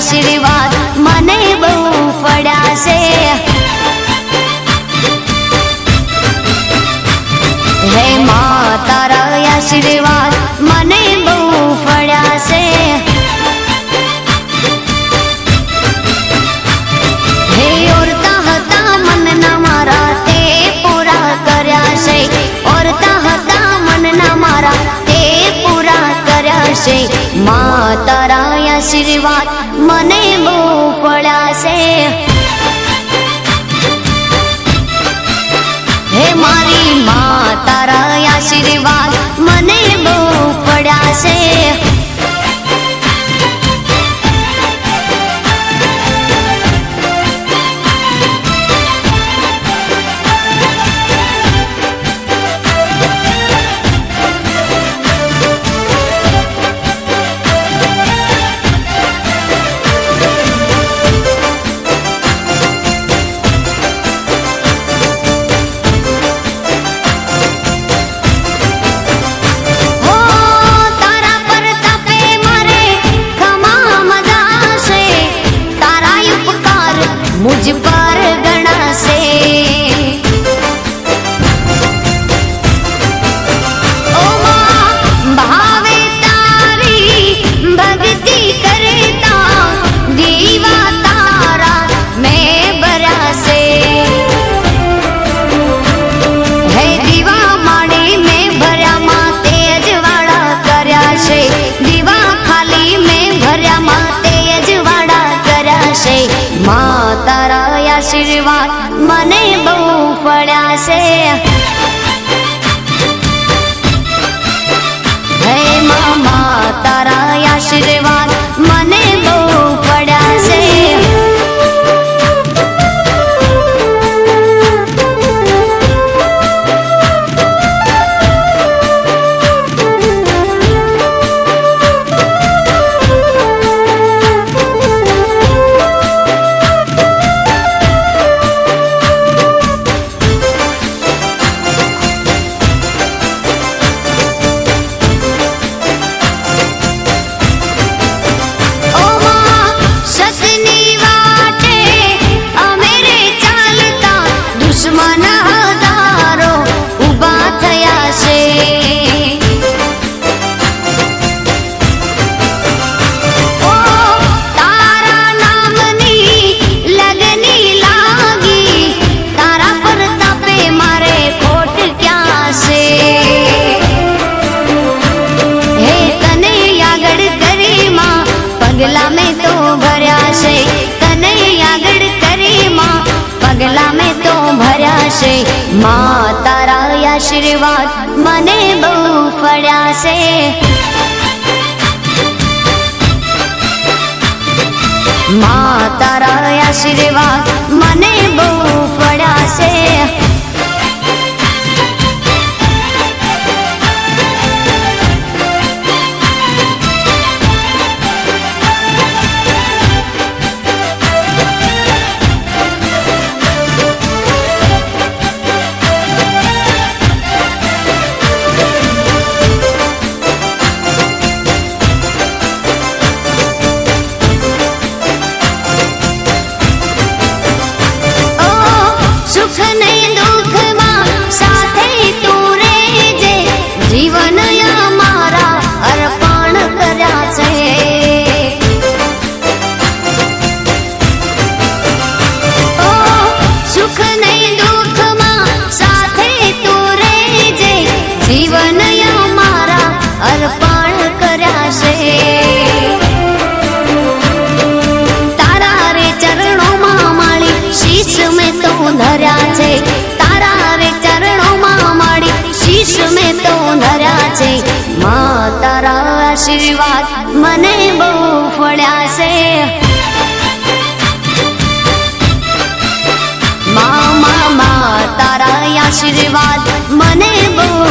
આશીર્વાદ મને બહુ પડ્યા છે। હે માં તારા આશીર્વાદ મને બહુ પડ્યા છે। હે ઓરતા હતા મનના મારા તે પૂરા કર્યા છે। ઓરતા હતા મનના મારા તે પૂરા કર્યા છે। માં તારા આશીર્વાદ મને બહુ પડ્યા છે। હે મારી માં તારા આશીર્વાદ મને બહુ પડ્યા છે। मुझ पर गणा से ओ मां भावे तारी भक्ति करता दीवा तारा मैं बरा से। है दीवा माड़ी में भर्या मां तेज वाड़ा कर्या छे। दीवा खाली में भर्या मां तेज वाड़ा कर्या छे। मां तारा आशीर्वाद मने बहु पड्या छे। हे मामा तारा आशीर्वाद मने बहु पड्या छे। पगला में तो भर्या छे तने आगळ करी मां पगला में तो भर्या छे। मां तारा आशीर्वाद मने बहु पड्या छे। मां तारा आशीर्वाद मने बहु पड्या छे। सुख ने दुख मां साथे तू रेजे जीवन मारा अर्पण कर्या छे। ओ सुख ने दुख मां साथे तू रेजे जीवन मारा अर्पण कर्या छे। तारा रे चरणों मां माळी शीश में तो धर्या छे। तारा रे चरणों मां माड़ी शीश में तो धर्या छे। मां तारा आशीर्वाद मने बहु पड्या छे। मां तारा आशीर्वाद मने बहु